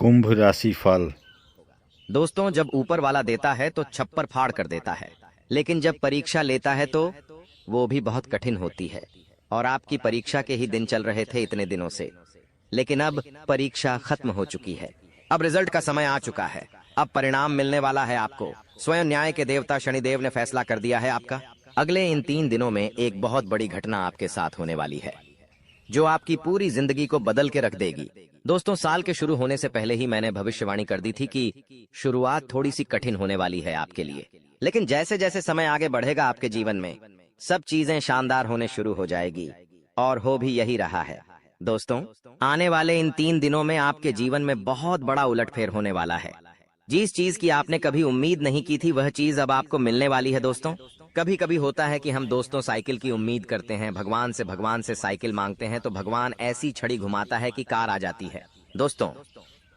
कुंभ राशि फल। दोस्तों, जब ऊपर वाला देता है तो छप्पर फाड़ कर देता है, लेकिन जब परीक्षा लेता है तो वो भी बहुत कठिन होती है। और आपकी परीक्षा के ही दिन चल रहे थे इतने दिनों से, लेकिन अब परीक्षा खत्म हो चुकी है। अब रिजल्ट का समय आ चुका है। अब परिणाम मिलने वाला है आपको। स्वयं न्याय के देवता शनिदेव ने फैसला कर दिया है आपका। अगले इन 3 दिनों में एक बहुत बड़ी घटना आपके साथ होने वाली है, जो आपकी पूरी जिंदगी को बदल के रख देगी। दोस्तों, साल के शुरू होने से पहले ही मैंने भविष्यवाणी कर दी थी कि शुरुआत थोड़ी सी कठिन होने वाली है आपके लिए, लेकिन जैसे जैसे समय आगे बढ़ेगा आपके जीवन में सब चीजें शानदार होने शुरू हो जाएगी, और हो भी यही रहा है। दोस्तों, आने वाले इन 3 दिनों में आपके जीवन में बहुत बड़ा उलटफेर होने वाला है। जिस चीज की आपने कभी उम्मीद नहीं की थी, वह चीज अब आपको मिलने वाली है। दोस्तों, कभी कभी होता है कि हम दोस्तों साइकिल की उम्मीद करते हैं, भगवान से साइकिल मांगते हैं तो भगवान ऐसी छड़ी घुमाता है कि कार आ जाती है। दोस्तों,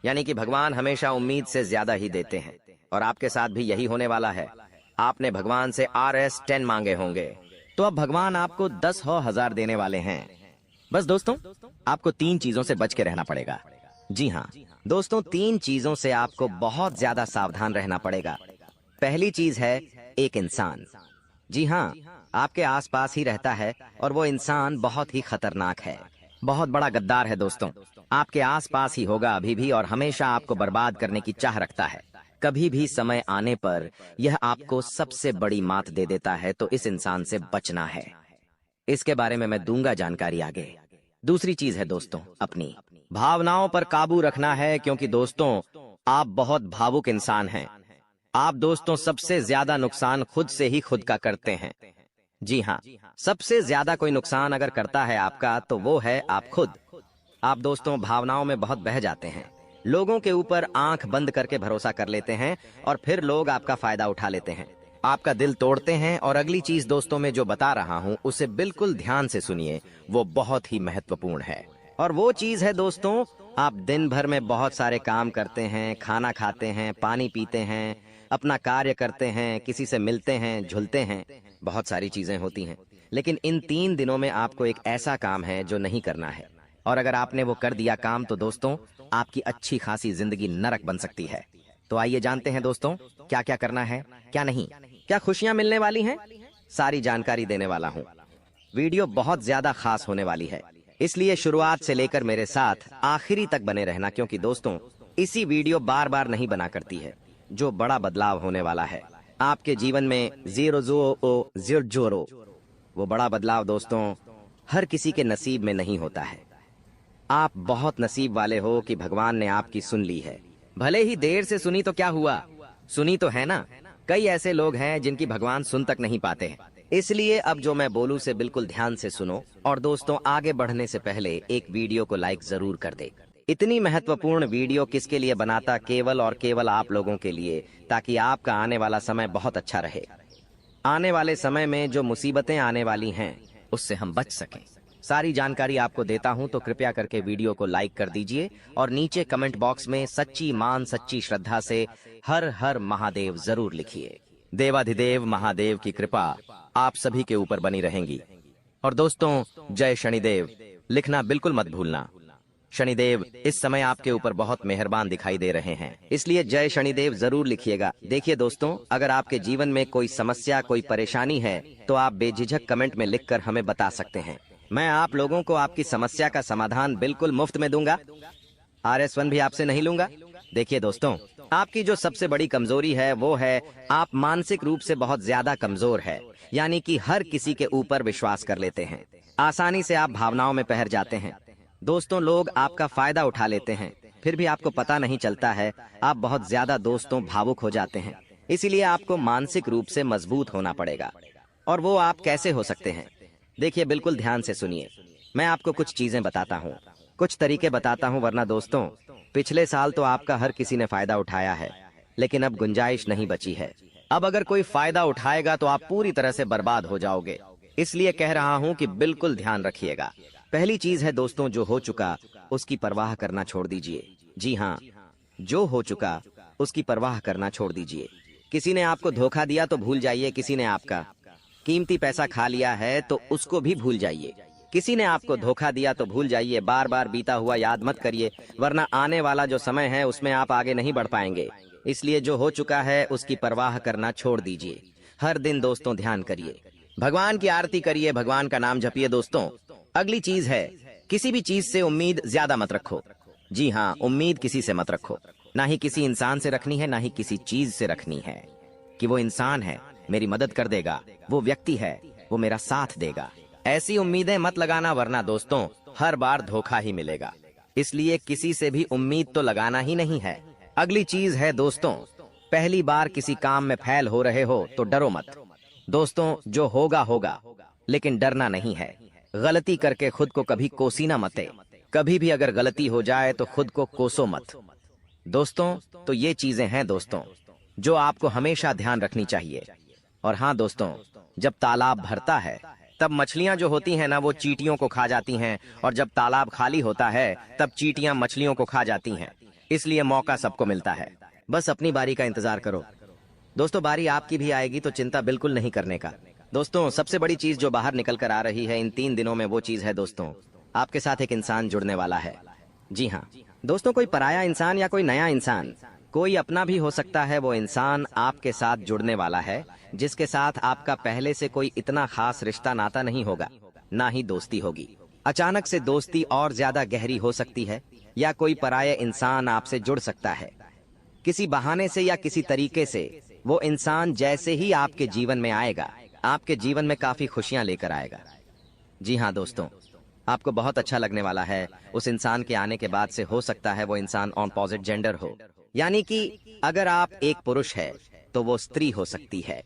यानी कि भगवान हमेशा उम्मीद से ज्यादा ही देते हैं, और आपके साथ भी यही होने वाला है। आपने भगवान से RS10 मांगे होंगे, तो अब भगवान आपको 10,000 देने वाले हैं। बस दोस्तों, आपको 3 चीजों से बच के रहना पड़ेगा। जी हाँ दोस्तों, 3 चीजों से आपको बहुत ज्यादा सावधान रहना पड़ेगा। पहली चीज है एक इंसान। जी हाँ, आपके आसपास ही रहता है, और वो इंसान बहुत ही खतरनाक है, बहुत बड़ा गद्दार है। दोस्तों, आपके आसपास ही होगा अभी भी, और हमेशा आपको बर्बाद करने की चाह रखता है। कभी भी समय आने पर यह आपको सबसे बड़ी मात दे देता है, तो इस इंसान से बचना है। इसके बारे में मैं दूंगा जानकारी आगे। दूसरी चीज है दोस्तों, अपनी भावनाओं पर काबू रखना है, क्योंकि दोस्तों आप बहुत भावुक इंसान हैं। आप दोस्तों सबसे ज्यादा नुकसान खुद से ही खुद का करते हैं। जी हाँ, सबसे ज्यादा कोई नुकसान अगर करता है आपका, तो वो है आप खुद। आप दोस्तों भावनाओं में बहुत बह जाते हैं, लोगों के ऊपर आंख बंद करके भरोसा कर लेते हैं, और फिर लोग आपका फायदा उठा लेते हैं, आपका दिल तोड़ते हैं। और अगली चीज दोस्तों मैं जो बता रहा हूँ उसे बिल्कुल ध्यान से सुनिए, वो बहुत ही महत्वपूर्ण है। और वो चीज है दोस्तों, आप दिन भर में बहुत सारे काम करते हैं, खाना खाते हैं, पानी पीते हैं, अपना कार्य करते हैं, किसी से मिलते हैं, झुलते हैं, बहुत सारी चीजें होती हैं, लेकिन इन 3 दिनों में आपको एक ऐसा काम है जो नहीं करना है। और अगर आपने वो कर दिया काम, तो दोस्तों आपकी अच्छी खासी जिंदगी नरक बन सकती है। तो आइए जानते हैं दोस्तों, क्या क्या करना है, क्या नहीं, क्या खुशियां मिलने वाली हैं, सारी जानकारी देने वाला हूँ। वीडियो बहुत ज्यादा खास होने वाली है, इसलिए शुरुआत से लेकर मेरे साथ आखिरी तक बने रहना, क्योंकि दोस्तों इसी वीडियो बार बार नहीं बना करती है। जो बड़ा बदलाव होने वाला है आपके जीवन में, जीरो, वो बड़ा बदलाव दोस्तों हर किसी के नसीब में नहीं होता है। आप बहुत नसीब वाले हो कि भगवान ने आपकी सुन ली है। भले ही देर से सुनी तो क्या हुआ, सुनी तो है ना। कई ऐसे लोग हैं जिनकी भगवान सुन तक नहीं पाते हैं। इसलिए अब जो मैं बोलूं से बिल्कुल ध्यान से सुनो, और दोस्तों आगे बढ़ने से पहले एक वीडियो को लाइक जरूर कर दे। इतनी महत्वपूर्ण वीडियो किसके लिए बनाता, केवल और केवल आप लोगों के लिए, ताकि आपका आने वाला समय बहुत अच्छा रहे। आने वाले समय में जो मुसीबतें आने वाली हैं उससे हम बच सकें। सारी जानकारी आपको देता हूं, तो कृपया करके वीडियो को लाइक कर दीजिए, और नीचे कमेंट बॉक्स में सच्ची मान सच्ची श्रद्धा से हर हर महादेव जरूर लिखिए। देवाधिदेव महादेव की कृपा आप सभी के ऊपर बनी रहेंगी। और दोस्तों जय शनिदेव लिखना बिल्कुल मत भूलना। शनिदेव इस समय आपके ऊपर बहुत मेहरबान दिखाई दे रहे हैं, इसलिए जय शनिदेव जरूर लिखिएगा। देखिए दोस्तों, अगर आपके जीवन में कोई समस्या, कोई परेशानी है, तो आप बेझिझक कमेंट में लिखकर हमें बता सकते हैं। मैं आप लोगों को आपकी समस्या का समाधान बिल्कुल मुफ्त में दूंगा। RS1 भी आपसे नहीं लूंगा। देखिए दोस्तों, आपकी जो सबसे बड़ी कमजोरी है वो है आप मानसिक रूप से बहुत ज्यादा कमजोर है, यानी कि हर किसी के ऊपर विश्वास कर लेते हैं, आसानी से आप भावनाओं में बहर जाते हैं। दोस्तों लोग आपका फायदा उठा लेते हैं, फिर भी आपको पता नहीं चलता है। आप बहुत ज्यादा दोस्तों भावुक हो जाते हैं, इसीलिए आपको मानसिक रूप से मजबूत होना पड़ेगा। और वो आप कैसे हो सकते हैं, देखिए बिल्कुल ध्यान से सुनिए। मैं आपको कुछ चीजें बताता हूँ, कुछ तरीके बताता हूँ, वरना दोस्तों पिछले साल तो आपका हर किसी ने फायदा उठाया है, लेकिन अब गुंजाइश नहीं बची है। अब अगर कोई फायदा उठाएगा तो आप पूरी तरह से बर्बाद हो जाओगे, इसलिए कह रहा हूँ कि बिल्कुल ध्यान रखिएगा। पहली चीज है दोस्तों, जो हो चुका उसकी परवाह करना छोड़ दीजिए। जी हाँ, जो हो चुका उसकी परवाह करना छोड़ दीजिए। किसी ने आपको धोखा दिया तो भूल जाइए, किसी ने आपका कीमती पैसा खा लिया है तो उसको भी भूल जाइए। किसी ने आपको धोखा दिया तो भूल जाइए, बार बार बीता हुआ याद मत करिए, वरना आने वाला जो समय है उसमें आप आगे नहीं बढ़ पाएंगे। इसलिए जो हो चुका है उसकी परवाह करना छोड़ दीजिए। हर दिन दोस्तों ध्यान करिए, भगवान की आरती करिए, भगवान का नाम जपिए। दोस्तों अगली चीज है, किसी भी चीज से उम्मीद ज्यादा मत रखो। जी हाँ, उम्मीद किसी से मत रखो, ना ही किसी इंसान से रखनी है, ना ही किसी चीज से रखनी है कि वो इंसान है मेरी मदद कर देगा, वो व्यक्ति है वो मेरा साथ देगा। ऐसी उम्मीदें मत लगाना, वरना दोस्तों हर बार धोखा ही मिलेगा। इसलिए किसी से भी उम्मीद तो लगाना ही नहीं है। अगली चीज है दोस्तों, पहली बार किसी काम में फेल हो रहे हो तो डरो मत। दोस्तों जो होगा होगा, लेकिन डरना नहीं है। गलती करके खुद को कभी कोसीना मते। कभी भी अगर गलती हो जाए तो खुद को कोसो मत। दोस्तों तो ये चीजें हैं दोस्तों जो आपको हमेशा ध्यान रखनी चाहिए। और हाँ दोस्तों, जब तालाब भरता है तब मछलियां जो होती हैं ना, वो चींटियों को खा जाती हैं, और जब तालाब खाली होता है तब चींटियां मछलियों को खा जाती हैं। इसलिए मौका सबको मिलता है, बस अपनी बारी का इंतजार करो। दोस्तों बारी आपकी भी आएगी, तो चिंता बिल्कुल नहीं करने का। दोस्तों सबसे बड़ी चीज जो बाहर निकल कर आ रही है इन 3 दिनों में, वो चीज है दोस्तों, आपके साथ एक इंसान जुड़ने वाला है। जी हाँ दोस्तों, कोई पराया इंसान या कोई नया इंसान, कोई अपना भी हो सकता है। वो इंसान आपके साथ जुड़ने वाला है जिसके साथ आपका पहले से कोई इतना खास रिश्ता नाता नहीं होगा, ना ही दोस्ती होगी। अचानक से दोस्ती और ज्यादा गहरी हो सकती है, या कोई पराया इंसान आपसे जुड़ सकता है किसी बहाने से या किसी तरीके से। वो इंसान जैसे ही आपके जीवन में आएगा, आपके जीवन में काफी खुशियां लेकर आएगा। जी हाँ दोस्तों, आपको बहुत अच्छा लगने वाला है। उस इंसान के आने के बाद से हो सकता है वो इंसान ऑपोजिट जेंडर हो, यानी कि अगर आप एक पुरुष है तो वो स्त्री हो सकती है,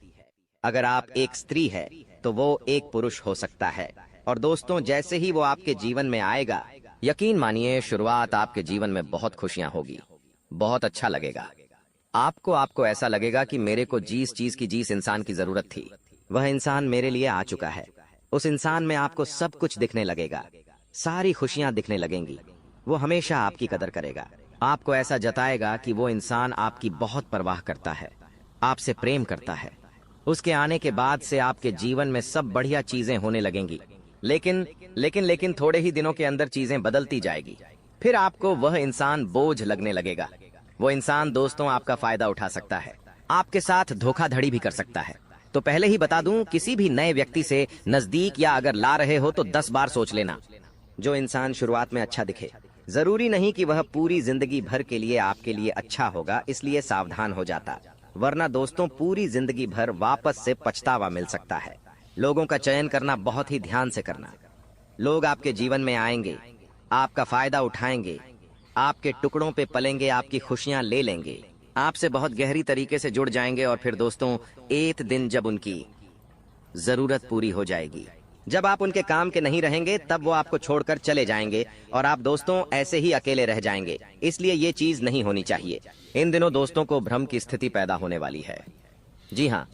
अगर आप एक स्त्री है तो वो एक पुरुष हो सकता है। और दोस्तों जैसे ही वो आपके जीवन में आएगा, यकीन मानिए शुरुआत आपके जीवन में बहुत खुशियां होगी, बहुत अच्छा लगेगा आपको ऐसा लगेगा कि मेरे को जिस चीज की जिस इंसान की जरूरत थी वह इंसान मेरे लिए आ चुका है। उस इंसान में आपको सब कुछ दिखने लगेगा, सारी खुशियां दिखने लगेंगी। वो हमेशा आपकी कदर करेगा, आपको ऐसा जताएगा कि वो इंसान आपकी बहुत परवाह करता है, आपसे प्रेम करता है। उसके आने के बाद से आपके जीवन में सब बढ़िया चीजें होने लगेंगी, लेकिन थोड़े ही दिनों के अंदर चीजें बदलती जाएगी। फिर आपको वह इंसान बोझ लगने लगेगा। वो इंसान दोस्तों आपका फायदा उठा सकता है, आपके साथ धोखाधड़ी भी कर सकता है। तो पहले ही बता दूं, किसी भी नए व्यक्ति से नजदीक या अगर ला रहे हो तो 10 बार सोच लेना। जो इंसान शुरुआत में अच्छा दिखे, जरूरी नहीं कि वह पूरी जिंदगी भर के लिए आपके लिए अच्छा होगा, इसलिए सावधान हो जाता, वरना दोस्तों पूरी जिंदगी भर वापस से पछतावा मिल सकता है। लोगों का चयन करना बहुत ही ध्यान से करना। लोग आपके जीवन में आएंगे, आपका फायदा उठाएंगे, आपके टुकड़ों पे पलेंगे, आपकी खुशियां ले लेंगे, आपसे बहुत गहरी तरीके से जुड़ जाएंगे। और फिर दोस्तों एक दिन जब उनकी जरूरत पूरी हो जाएगी, जब आप उनके काम के नहीं रहेंगे, तब वो आपको छोड़कर चले जाएंगे और आप दोस्तों ऐसे ही अकेले रह जाएंगे। इसलिए ये चीज नहीं होनी चाहिए। इन दिनों दोस्तों को भ्रम की स्थिति पैदा होने वाली है। जी हाँ,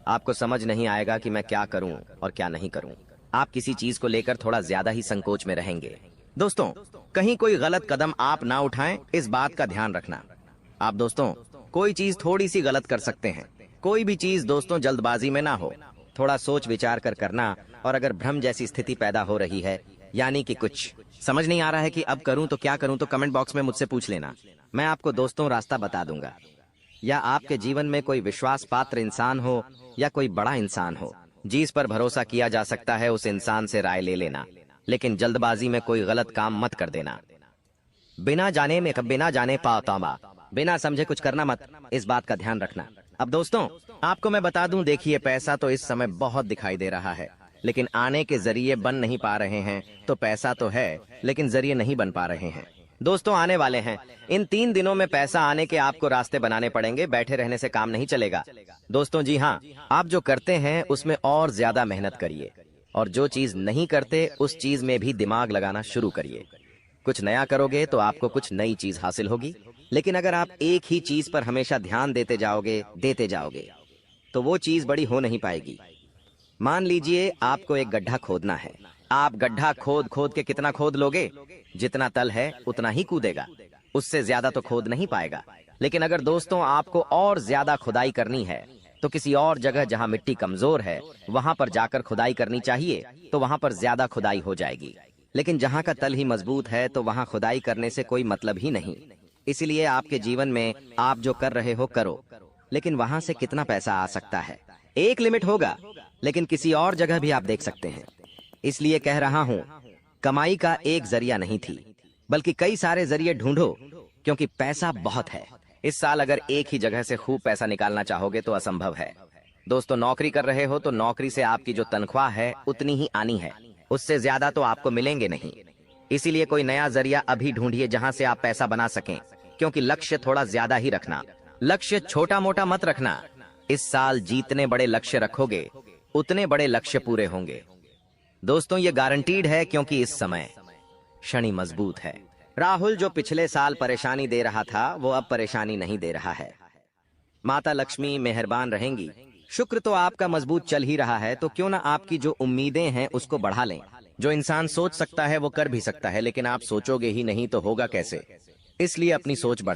आपको समझ नहीं आएगा कि मैं क्या करूं और क्या नहीं करूं। आप किसी चीज को लेकर थोड़ा ज्यादा ही संकोच में रहेंगे। दोस्तों कहीं कोई गलत कदम आप ना उठाएं, इस बात का ध्यान रखना। आप दोस्तों कोई चीज थोड़ी सी गलत कर सकते हैं। कोई भी चीज दोस्तों जल्दबाजी में ना हो, थोड़ा सोच विचार कर करना। और अगर भ्रम जैसी स्थिति पैदा हो रही है, यानी कि कुछ समझ नहीं आ रहा है कि अब करूं तो क्या करूं, तो कमेंट बॉक्स में मुझसे पूछ लेना, मैं आपको दोस्तों रास्ता बता दूंगा। या आपके जीवन में कोई विश्वास पात्र इंसान हो या कोई बड़ा इंसान हो जिस पर भरोसा किया जा सकता है, उस इंसान से राय ले लेना, लेकिन जल्दबाजी में कोई गलत काम मत कर देना। बिना जाने पातामा, बिना समझे कुछ करना मत, इस बात का ध्यान रखना। अब दोस्तों आपको मैं बता दूं, देखिए पैसा तो इस समय बहुत दिखाई दे रहा है, लेकिन आने के जरिए बन नहीं पा रहे हैं। तो पैसा तो है लेकिन जरिए नहीं बन पा रहे हैं। दोस्तों आने वाले हैं, इन 3 दिनों में पैसा आने के आपको रास्ते बनाने पड़ेंगे, बैठे रहने से काम नहीं चलेगा। दोस्तों जी हाँ, आप जो करते हैं उसमें और ज्यादा मेहनत करिए, और जो चीज नहीं करते उस चीज में भी दिमाग लगाना शुरू करिए। कुछ नया करोगे तो आपको कुछ नई चीज हासिल होगी, लेकिन अगर आप एक ही चीज पर हमेशा ध्यान देते जाओगे तो वो चीज बड़ी हो नहीं पाएगी। मान लीजिए आपको एक गड्ढा खोदना है, आप गड्ढा खोद के कितना खोद लोगे, जितना तल है उतना ही कूदेगा, उससे ज्यादा तो खोद नहीं पाएगा। लेकिन अगर दोस्तों आपको और ज्यादा खुदाई करनी है, तो किसी और जगह जहाँ मिट्टी कमजोर है वहां पर जाकर खुदाई करनी चाहिए, तो वहां पर ज्यादा खुदाई हो जाएगी। लेकिन जहाँ का तल ही मजबूत है तो वहां खुदाई करने से कोई मतलब ही नहीं। इसलिए आपके जीवन में आप जो कर रहे हो करो, लेकिन वहां से कितना पैसा आ सकता है, एक लिमिट होगा। लेकिन किसी और जगह भी आप देख सकते हैं। इसलिए कह रहा हूं, कमाई का एक जरिया नहीं थी, बल्कि कई सारे जरिए ढूंढो, क्योंकि पैसा बहुत है। इस साल अगर एक ही जगह से खूब पैसा निकालना चाहोगे तो असंभव है। दोस्तों, नौकरी कर रहे हो तो नौकरी से आपकी जो तनख्वाह है उतनी ही आनी है, उससे ज्यादा तो आपको मिलेंगे नहीं। इसीलिए कोई नया जरिया अभी ढूंढिए जहां से आप पैसा बना सकें, क्योंकि लक्ष्य थोड़ा ज्यादा ही रखना, लक्ष्य छोटा मोटा मत रखना। इस साल जितने बड़े लक्ष्य रखोगे उतने बड़े लक्ष्य पूरे होंगे। दोस्तों, ये गारंटीड है, क्योंकि इस समय शनि मजबूत है। राहुल जो पिछले साल परेशानी दे रहा था वो अब परेशानी नहीं दे रहा है। माता लक्ष्मी मेहरबान रहेंगी। शुक्र तो आपका मजबूत चल ही रहा है, तो क्यों ना आपकी जो उम्मीदें हैं उसको बढ़ा लें। जो इंसान सोच सकता है वो कर भी सकता है, लेकिन आप सोचोगे ही नहीं तो होगा कैसे। इसलिए अपनी सोच बढ़ा